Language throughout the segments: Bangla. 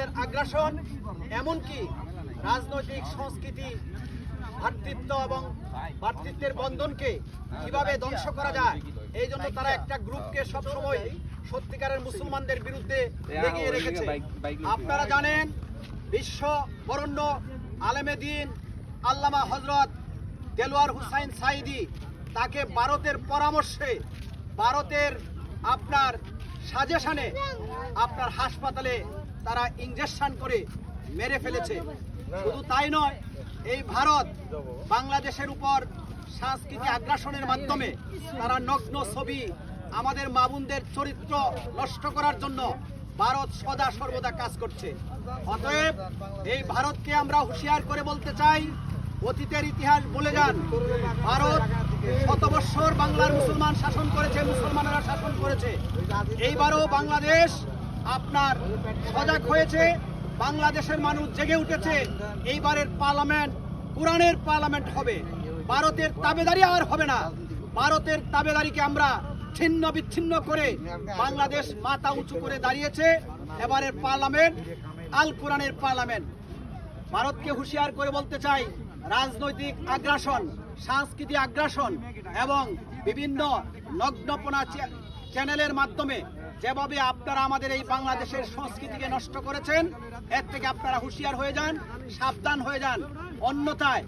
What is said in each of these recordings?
মুসলমানদের আগ্রাসন, এমনকি রাজনৈতিক সংস্কৃতি, ভ্রাতৃত্ব এবং ভ্রাতৃত্বের বন্ধনকে কিভাবে ধ্বংস করা যায়, এই জন্য তারা একটা গ্রুপকে সবসময় সত্যিকারের মুসলমানদের বিরুদ্ধে এগিয়ে রেখেছে। আপনারা জানেন, বিশ্ব বরেণ্য আলেমে দ্বীন আল্লামা হযরত দেলোয়ার হুসাইন সাঈদী, তাকে ভারতের পরামর্শে, ভারতের আপনার সাজেশনে আপনার হাসপাতালে তারা ইনজেকশন করে মেরে ফেলেছে। শুধু তাই নয়, এই ভারত বাংলাদেশের উপর সাংস্কৃতিক আগ্রাসনের মাধ্যমে তারা নগ্ন ছবি, আমাদের মা বোনদের চরিত্র নষ্ট করার জন্য ভারত সদা সর্বদা কাজ করছে। অতএব এই ভারতকে আমরা হুঁশিয়ার করে বলতে চাই, অতীতের ইতিহাস বলে যান, ভারত শত বৎসর বাংলার মুসলমান শাসন করেছে, মুসলমানেরা শাসন করেছে। এইবারও বাংলাদেশ আপনার সজাগ হয়েছে, বাংলাদেশের মানুষ জেগে উঠেছে। এইবারের পার্লামেন্ট কোরআনের পার্লামেন্ট হবে, ভারতের তাবেদারি আর হবে না। ভারতের তাবেদারিকে আমরা ছিন্ন বিচ্ছিন্ন করে বাংলাদেশ মাথা উঁচু করে দাঁড়িয়েছে। এবারের পার্লামেন্ট আল কোরআনের পার্লামেন্ট। ভারতকে হুঁশিয়ার করে বলতে চাই, রাজনৈতিক আগ্রাসন, সাংস্কৃতিক আগ্রাসন এবং বিভিন্ন নগ্নপনা চ্যানেলের মাধ্যমে যেভাবে আপনারা আমাদের এই বাংলাদেশের সংস্কৃতিকে নষ্ট করেছেন, এর থেকে আপনারা হুঁশিয়ার হয়ে যান, সাবধান হয়ে যান। অন্যথায়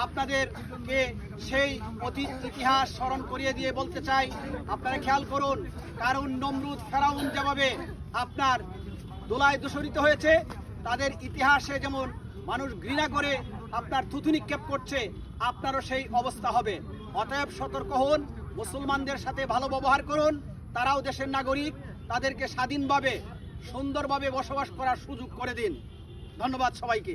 আপনাদেরকে সেই অতীত ইতিহাস স্মরণ করিয়ে দিয়ে বলতে চাই, আপনারা খেয়াল করুন, কারণ নমরুদ, ফেরাউন যেভাবে আপনার দোলায় দূষিত হয়েছে, তাদের ইতিহাসে যেমন মানুষ ঘৃণা করে আপনার থুতু নিক্ষেপ করছে, আপনারও সেই অবস্থা হবে। অতএব সতর্ক হন, মুসলমানদের সাথে ভালো ব্যবহার করুন। তারাও দেশের নাগরিক, তাদেরকে স্বাধীনভাবে সুন্দরভাবে বসবাস করার সুযোগ করে দিন। ধন্যবাদ সবাইকে।